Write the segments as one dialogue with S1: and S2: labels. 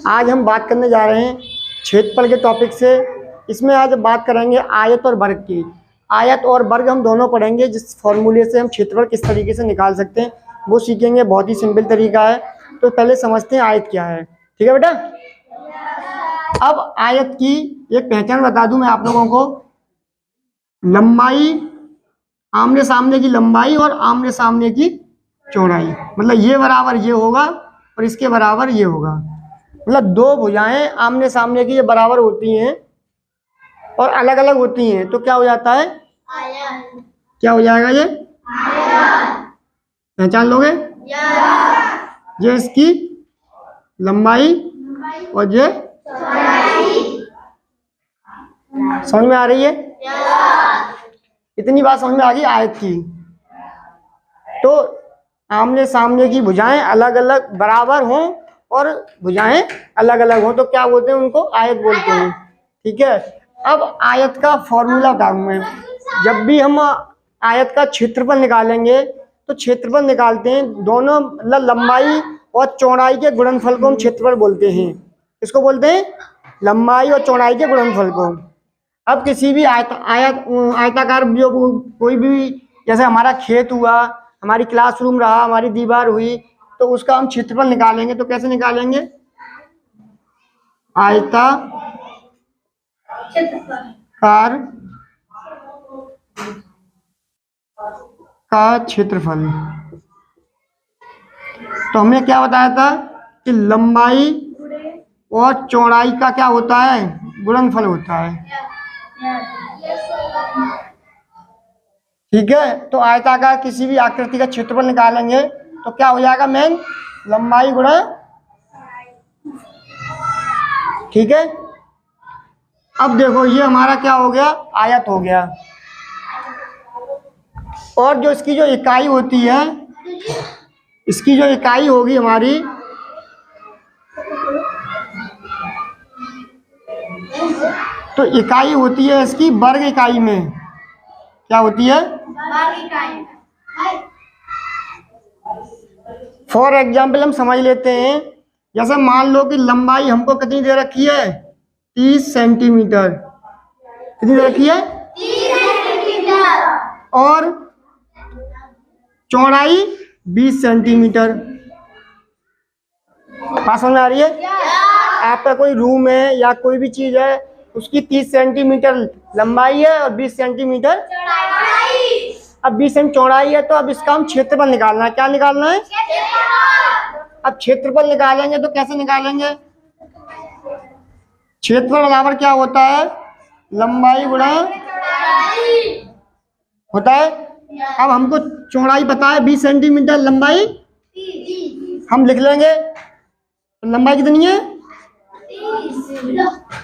S1: आज हम बात करने जा रहे हैं क्षेत्रफल के टॉपिक से। इसमें आज बात करेंगे आयत और वर्ग की। आयत और वर्ग हम दोनों पढ़ेंगे, जिस फॉर्मूले से हम क्षेत्रफल किस तरीके से निकाल सकते हैं वो सीखेंगे। बहुत ही सिंपल तरीका है। तो पहले समझते हैं आयत क्या है। ठीक है बेटा। अब आयत की एक पहचान बता दूं मैं आप लोगों को। लंबाई, आमने सामने की लंबाई और आमने सामने की चौड़ाई, मतलब ये बराबर ये होगा और इसके बराबर ये होगा। मतलब दो भुजाएं आमने सामने की ये बराबर होती हैं और अलग अलग होती हैं, तो क्या हो जाता है? आयत। क्या हो जाएगा ये? आयत। पहचान लोगे? ये इसकी लंबाई और ये चौड़ाई। समझ में आ रही है? इतनी बात समझ में आ गई आयत की। तो आमने सामने की भुजाएं अलग अलग बराबर हों और भुजाएं अलग अलग हों तो क्या बोलते हैं? उनको आयत बोलते हैं। ठीक है। अब आयत का फॉर्मूला बताऊं मैं। जब भी हम आयत का क्षेत्रफल निकालेंगे तो क्षेत्रफल निकालते हैं दोनों, मतलब लंबाई और चौड़ाई के गुणनफल को हम क्षेत्रफल बोलते हैं। इसको बोलते हैं लंबाई और चौड़ाई के गुणनफल को। अब किसी भी आयताकार जो कोई भी, जैसे हमारा खेत हुआ, हमारी क्लासरूम रहा, हमारी दीवार हुई, तो उसका हम क्षेत्रफल निकालेंगे तो कैसे निकालेंगे? आयताकार का क्षेत्रफल। तो हमने क्या बताया था कि लंबाई और चौड़ाई का क्या होता है? गुणनफल होता है। ठीक है। तो आयताकार किसी भी आकृति का क्षेत्रफल निकालेंगे तो क्या हो जाएगा? मेन लंबाई गुणा। ठीक है। अब देखो ये हमारा क्या हो गया? आयत हो गया। और जो इसकी जो इकाई होती है, इसकी जो इकाई होगी हमारी, तो इकाई होती है इसकी वर्ग इकाई में। क्या होती है? वर्ग इकाई। फॉर एग्जाम्पल हम समझ लेते हैं, जैसे मान लो कि लंबाई हमको कितनी दे रखी है? 30 सेंटीमीटर। कितनी दे रखी है? 30 सेंटीमीटर। और चौड़ाई 20 सेंटीमीटर। बात समझ में आ रही है? आपका कोई रूम है या कोई भी चीज है, उसकी 30 सेंटीमीटर लंबाई है और 20 सेंटीमीटर चौड़ाई। अब 20 सेंटीमीटर चौड़ाई है, तो अब इसका हम क्षेत्रफल निकालना है। क्या निकालना है? अब क्षेत्रफल निकालेंगे तो कैसे निकालेंगे? क्षेत्रफल बराबर क्या होता है? लंबाई गुणा होता है। अब हमको चौड़ाई पता है 20 सेंटीमीटर, लंबाई हम लिख लेंगे। तो लंबाई कितनी है?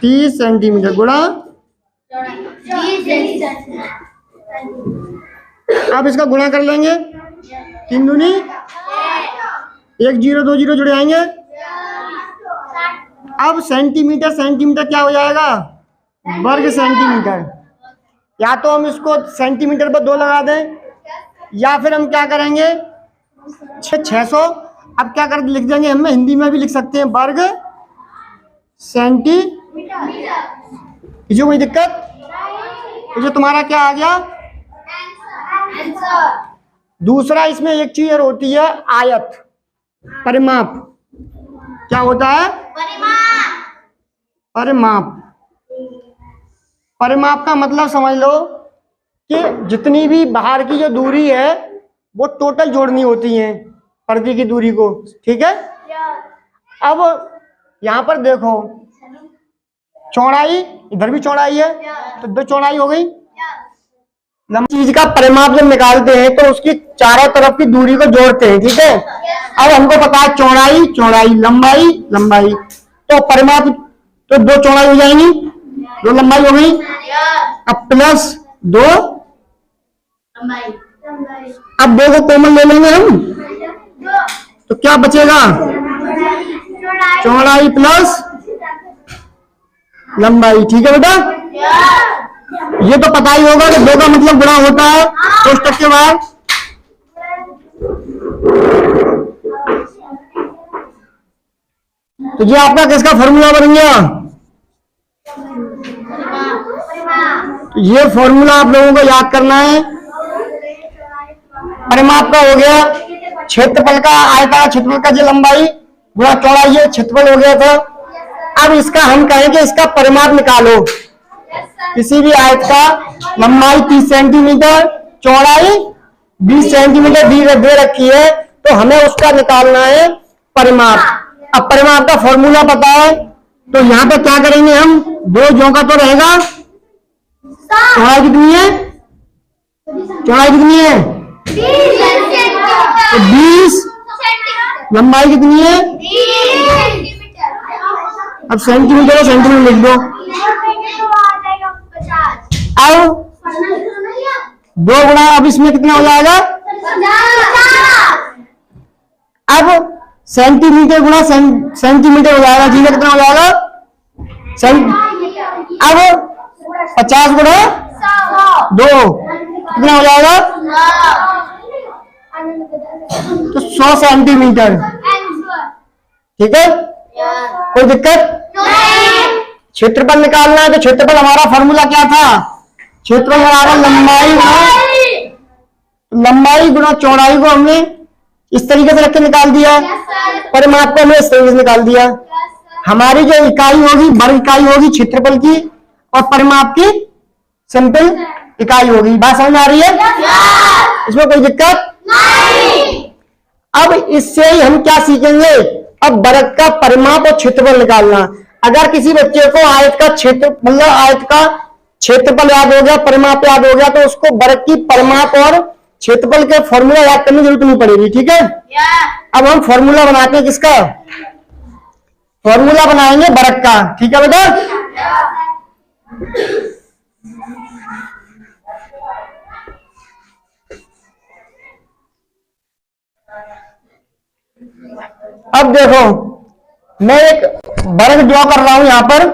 S1: 30 सेंटीमीटर गुणा। अब इसका गुणा कर लेंगे। 3 दूनी 1 0 2 0 जुड़ जाएंगे। अब सेंटीमीटर, सेंटीमीटर क्या हो जाएगा? वर्ग सेंटीमीटर। या तो हम इसको सेंटीमीटर पर 2 लगा दें, या फिर हम क्या करेंगे 600। अब क्या कर लिख देंगे, हम हिंदी में भी लिख सकते हैं वर्ग सेंटीमीटर। इसे कोई दिक्कत? तो तुम्हारा क्या आ गया? दूसरा इसमें एक चीज और होती है, आयत, परिमाप। क्या होता है? परिमाप। परिमाप का मतलब समझ लो कि जितनी भी बाहर की जो दूरी है वो टोटल जोड़नी होती है पर्दे की दूरी को। ठीक है। अब यहाँ पर देखो चौड़ाई, इधर भी चौड़ाई है तो 2 चौड़ाई हो गई। लंबी चीज का परिमाप जब निकालते हैं तो उसकी चारों तरफ की दूरी को जोड़ते हैं। ठीक है। अब हमको पता है चौड़ाई चौड़ाई, लंबाई लंबाई, तो परिमाप तो 2 चौड़ाई हो जाएंगी, 2 लंबाई हो गई। अब प्लस 2 लंबाई। अब 2 को कॉमन ले लेंगे हम, तो क्या बचेगा? चौड़ाई प्लस लंबाई। ठीक है बेटा। ये तो पता ही होगा कि 2 का मतलब गुणा होता है कोष्ठक के बाद। तो ये आपका किसका फॉर्मूला बन गया? तो ये फॉर्मूला आप लोगों को याद करना है। परिमाप का हो गया, क्षेत्रफल का आयताकार क्षेत्रफल का जो लंबाई गुणा चौड़ाई, ये क्षेत्रफल हो गया था। अब इसका हम कहेंगे इसका परिमाप निकालो। किसी भी आयत का लंबाई 30 सेंटीमीटर, चौड़ाई 20 सेंटीमीटर दे रखी है, तो हमें उसका निकालना है परिमाप। अब परिमाप का फॉर्मूला पता है, तो यहाँ पे क्या करेंगे हम, दो जो का तो रहेगा, चौड़ाई कितनी है, चौड़ाई कितनी है, 20, लंबाई कितनी है, अब सेंटीमीटर सेंटीमीटर लिख दो। अब 2 गुणा, अब इसमें कितना हो जाएगा, अब सेंटीमीटर गुणा सेंटीमीटर हो जाएगा, ठीक है, कितना हो जाएगा, अब 50 गुणा 2 कितना हो जाएगा, तो 100 सेंटीमीटर, ठीक है, कोई दिक्कत? क्षेत्रफल निकालना है, तो क्षेत्रफल हमारा फॉर्मूला क्या था, क्षेत्रफल बराबर लंबाई गुणा चौड़ाई को हमने इस तरीके से रख के निकाल दिया, परिमाप को हमने इस तरीके से निकाल दिया। हमारी जो इकाई होगी वर्ग इकाई होगी क्षेत्रफल की, और परिमाप की सिंपल इकाई होगी। बात समझ आ रही है? इसमें कोई दिक्कत नहीं। अब इससे ही हम क्या सीखेंगे, अब वर्ग का परिमाप और क्षेत्रफल निकालना। अगर किसी बच्चे को आयत का क्षेत्र मतलब आयत का क्षेत्रफल याद हो गया, परिमाप याद हो गया, तो उसको वर्ग की परिमाप और क्षेत्रफल के फॉर्मूला याद करने की जरूरत नहीं पड़ेगी, ठीक है। अब हम फॉर्मूला बनाते हैं, किसका फॉर्मूला बनाएंगे, वर्ग का, ठीक है बेटा। अब देखो, मैं एक वर्ग ड्रॉ कर रहा हूं यहां पर,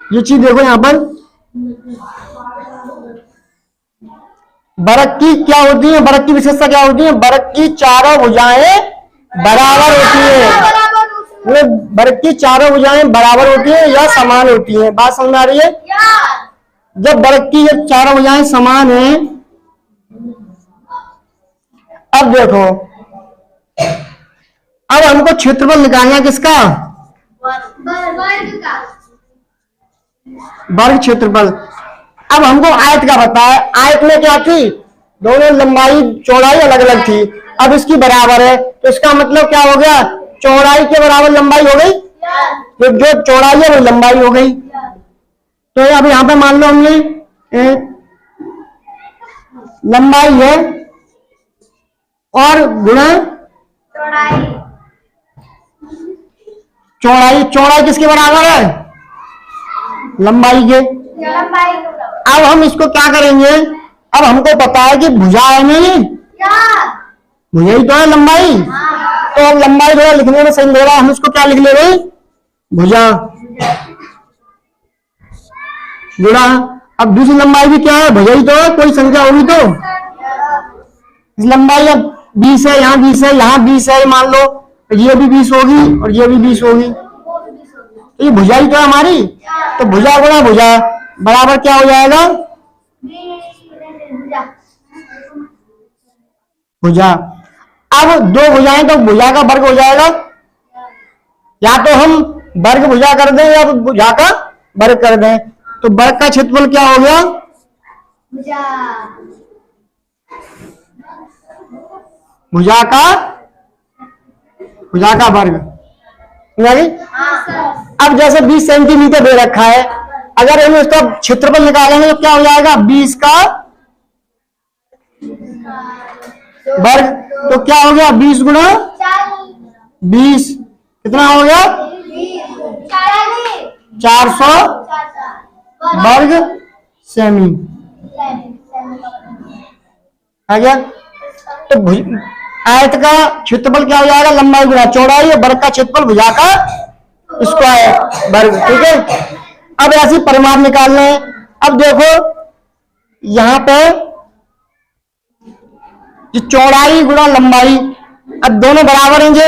S1: ये चीज देखो यहां पर, वर्ग की क्या होती है, वर्ग की विशेषता क्या होती है, वर्ग की चारों भुजाएं बराबर होती है, वर्ग की चारों भुजाएं बराबर होती है या समान होती है। बात समझ आ रही है? जब वर्ग की ये चारों भुजाएं समान है, अब देखो, अब हमको क्षेत्रफल निकालना है, किसका, वर्ग क्षेत्रफल। अब हमको आयत का पता है, आयत में क्या थी, दोनों लंबाई चौड़ाई अलग अलग थी, अब इसकी बराबर है, तो इसका मतलब क्या हो गया, चौड़ाई के बराबर लंबाई हो गई, तो जो चौड़ाई है वो लंबाई हो गई। तो अब यहां पे मान लो हमने लंबाई है और गुणा चौड़ाई, चौड़ाई किसके बराबर है, लंबाई के। अब हम इसको क्या करेंगे, अब हमको पता है कि भुजा है नहीं, भुजा ही तो है लंबाई, तो अब लंबाई थोड़ा लिखने में सही लग रहा है, हम इसको क्या लिख ले रहे, भुजा गुणा, अब दूसरी लंबाई भी क्या है, भुजा ही तो है, कोई संख्या होगी तो, लंबाई अब 20 है, यहाँ 20 है, यहाँ 20 है, मान लो ये भी 20 होगी और ये भी 20 होगी, तो ये भुजा ही तो है हमारी, तो भुजा गुणा भुजा बराबर क्या हो जाएगा, भुजा। अब दो भुजाएं तो भुजा का वर्ग हो जाएगा, या तो हम वर्ग भुजा कर दें या तो भुजा का वर्ग कर दें, तो वर्ग का क्षेत्रफल क्या हो गया, भुजा का वर्ग। अब जैसे 20 सेंटीमीटर दे रखा है, अगर हम इसका क्षेत्रफल निकालेंगे तो क्या हो जाएगा, 20 का वर्ग, तो क्या हो गया, 20 गुणा 20 कितना हो गया, 400 वर्ग सेमी आ गया। तो आयत का क्षेत्रफल क्या हो जाएगा, लंबाई गुणा चौड़ाई, और वर्ग का क्षेत्रफल भुजा का स्क्वायर वर्ग, ठीक है। अब ऐसी परिमाप निकालना है। अब देखो यहां पे जो चौड़ाई गुणा लंबाई, अब दोनों बराबर हैं जी,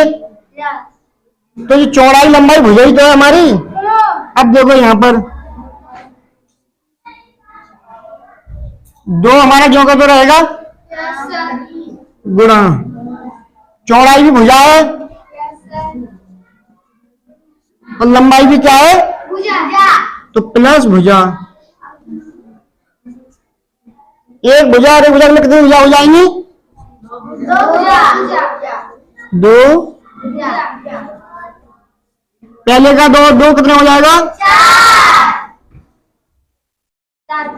S1: तो ये चौड़ाई लंबाई भुजा ही तो है हमारी। अब देखो यहाँ पर 2 हमारा जो का तो रहेगा गुणा चौड़ाई भी भुजा है और लंबाई भी क्या है तो प्लस भुजा। एक भुजा और एक भुजा में कितनी भुजा हो जाएंगी 2। पहले का 2 2 कितना हो जाएगा
S2: 4।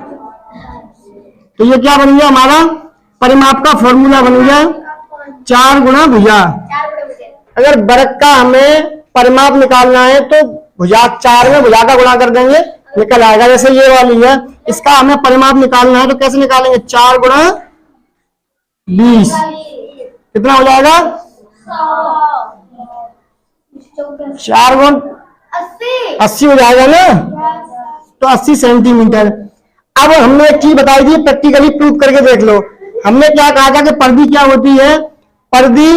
S1: तो ये क्या बन गया हमारा परिमाप का फॉर्मूला बन गया 4 गुणा भुजा। अगर वर्ग का हमें परिमाप निकालना है तो भुजा 4 में भुजा का गुणा कर देंगे निकल आएगा। जैसे ये वाली है इसका हमें परिमाप निकालना है तो कैसे निकालेंगे 4 गुणा 20 कितना हो जाएगा 4 गुण 80 हो जाएगा ना तो 80 सेंटीमीटर। अब हमने एक चीज बताई थी प्रैक्टिकली प्रूव करके देख लो। हमने क्या कहा था कि परिधि क्या होती है परिधि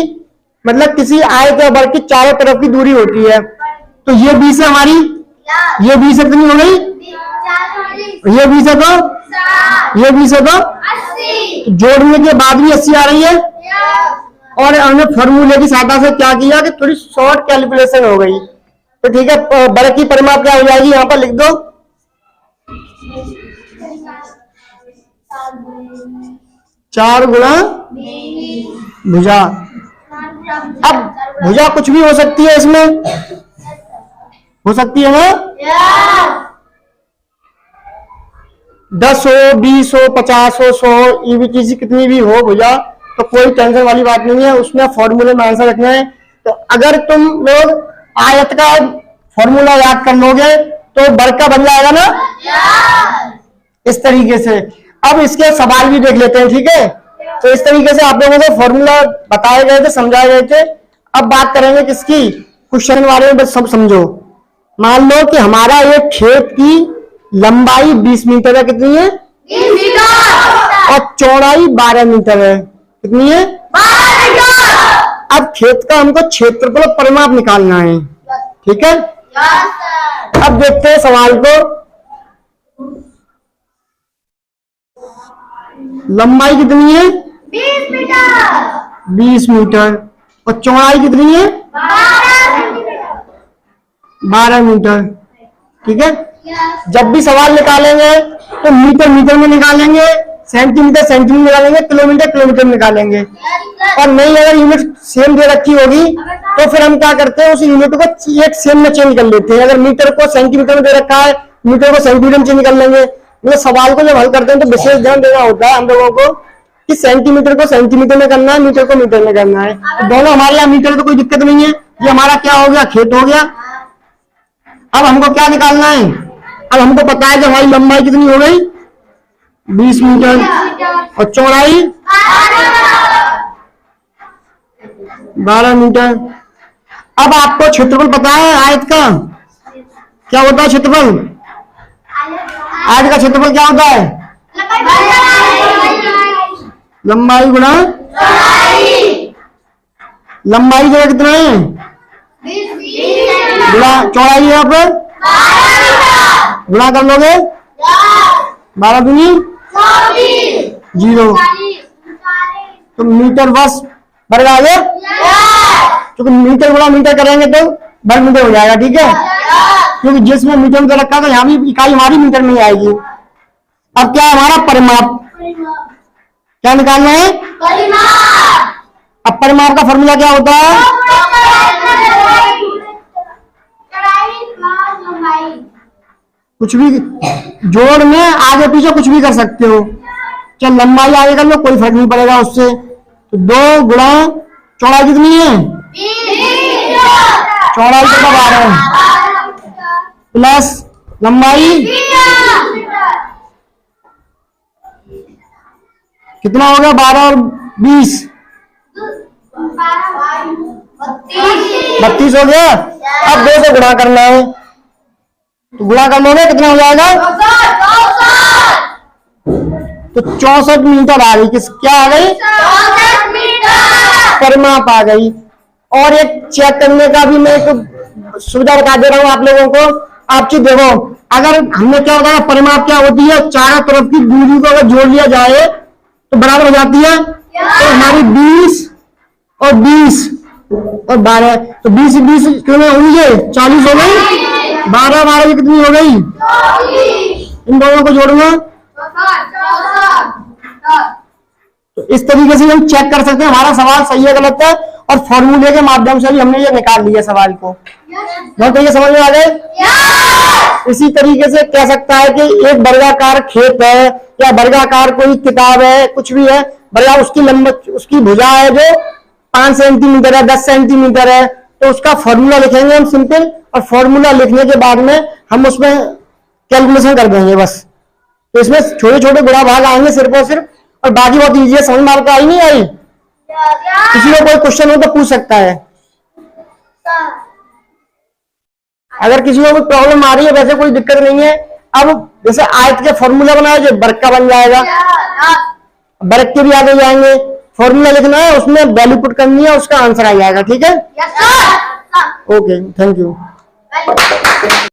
S1: मतलब किसी आयत या वर्ग की चारों तरफ की दूरी होती है। तो ये 20 है हमारी ये 20 कितनी हो गई ये 20 है तो ये 20 है तो जोड़ने के बाद भी 80 आ रही है। और हमने फॉर्मूले की सहायता से क्या किया कि थोड़ी शॉर्ट कैलकुलेशन हो गई। तो ठीक है वर्ग की परिमाप क्या हो जाएगी यहाँ पर लिख दो 4 गुणा भुजा। अब भुजा कुछ भी हो सकती है इसमें हो सकती है ना 10 हो 20 हो 50 हो 100 ये भी चीज कितनी भी हो भुजा तो कोई टेंशन वाली बात नहीं है। उसमें फॉर्मूले में आंसर रखना है। तो अगर तुम लोग आयत का फॉर्मूला याद कर लोगे तो वर्ग का बन जाएगा ना इस तरीके से। अब इसके सवाल भी देख लेते हैं ठीक है। तो इस तरीके से आप लोगों को फॉर्मूला बताए गए थे समझाए गए थे। अब बात करेंगे किसकी क्वेश्चन के बारे में बस सब समझो। मान लो कि हमारा एक खेत की लंबाई 20 मीटर है कितनी है
S2: 20 मीटर
S1: और चौड़ाई 12 मीटर है कितनी है
S2: 12 मीटर।
S1: अब खेत का हमको क्षेत्रफल परिमाप निकालना है ठीक है। अब देखते हैं सवाल को। लंबाई कितनी है
S2: 20 मीटर
S1: 20 मीटर और चौड़ाई कितनी है 12 मीटर ठीक है। जब भी सवाल निकालेंगे तो मीटर मीटर में निकालेंगे सेंटीमीटर सेंटीमीटर निकालेंगे किलोमीटर किलोमीटर में निकालेंगे। और नहीं अगर यूनिट सेम दे रखी होगी तो फिर हम क्या करते हैं उस यूनिट को एक सेम में चेंज कर लेते हैं। अगर मीटर को सेंटीमीटर में दे रखा है मीटर को सेंटीमीटर में चेंज कर लेंगे। मतलब सवाल को जब हल करते हैं तो विशेष ध्यान देना होता है हम लोगों को कि सेंटीमीटर को सेंटीमीटर में करना है मीटर को मीटर में करना है। तो दोनों हमारे यहाँ मीटर तो कोई दिक्कत नहीं है। ये हमारा क्या हो गया खेत हो गया। अब हमको क्या निकालना है अब हमको पता है कि हमारी लंबाई कितनी हो गई 20 मीटर और चौड़ाई 12 मीटर। अब आपको क्षेत्रफल पता है आयत का क्या होता है क्षेत्रफल आयत का क्षेत्रफल क्या होता है लंबाई गुणा लंबाई जो है कितना है गुणा चौड़ाई यहाँ पर गुणा कर लोगे 12 दूनी 0 तो मीटर बस वर्ग आ गया। क्योंकि मीटर गुणा मीटर करेंगे तो वर्ग मीटर हो जाएगा ठीक है। क्योंकि जिसमें मीटर में रखा तो यहाँ भी इकाई हमारी मीटर में आएगी। अब क्या है हमारा परिमाप क्या निकालना है अब परिमाप का फॉर्मूला क्या होता है कुछ भी जोड़ में आगे पीछे कुछ भी कर सकते हो। चल लंबाई आगे कर लो कोई फर्क नहीं पड़ेगा उससे। तो 2 गुणा चौड़ाई कितनी है चौड़ाई तो 12 प्लस लंबाई कितना हो गया 12 और 20 32 हो गया। अब 2 से गुणा करना है तो गुणा कर लोगे कितना हो जाएगा तो 64 मीटर आ गई। किस क्या आ गई परिमाप आ गई। और एक चेक करने का भी मैं एक सुविधा बता दे रहा हूँ आप लोगों को। आप चीज देखो, अगर हमने क्या होता है, परिमाप क्या होती है, चारों तरफ की दूरी को अगर जोड़ लिया जाए तो बराबर हो जाती है। तो हमारी 20 और 20 और 12, तो 20 कितने होंगे, 40 हो गई। 12 की कितनी हो गई, इन दोनों को जोड़ूंगा। तो इस तरीके से हम चेक कर सकते हैं हमारा सवाल सही है गलत है, और फॉर्मूले के माध्यम से भी हमने ये निकाल लिया सवाल को। तो ये समझ में आ गए। इसी तरीके से कह सकता है कि एक वर्गाकार खेत है या वर्गाकार कोई किताब है, कुछ भी है, वर्गा उसकी लंबाई, उसकी भुजा है जो 5 सेंटीमीटर है, 10 सेंटीमीटर है, तो उसका फॉर्मूला लिखेंगे हम सिंपल, और फॉर्मूला लिखने के बाद में हम उसमें कैलकुलेशन कर देंगे बस। तो इसमें छोटे छोटे गुणा भाग आएंगे सिर्फ और सिर्फ, और बाकी बहुत ईजी है। समझ में आपको आई नहीं आई? किसी को कोई क्वेश्चन हो तो पूछ सकता है। अगर किसी को कोई प्रॉब्लम आ रही है, वैसे कोई दिक्कत नहीं है। अब जैसे आयत के फॉर्मूला बनाए, जो वर्ग का बन जाएगा, वर्ग के भी आगे जाएंगे, फॉर्मूला लिखना है, उसमें वैल्यू पुट करनी है, उसका आंसर आ जाएगा। ठीक है, ओके, थैंक यू।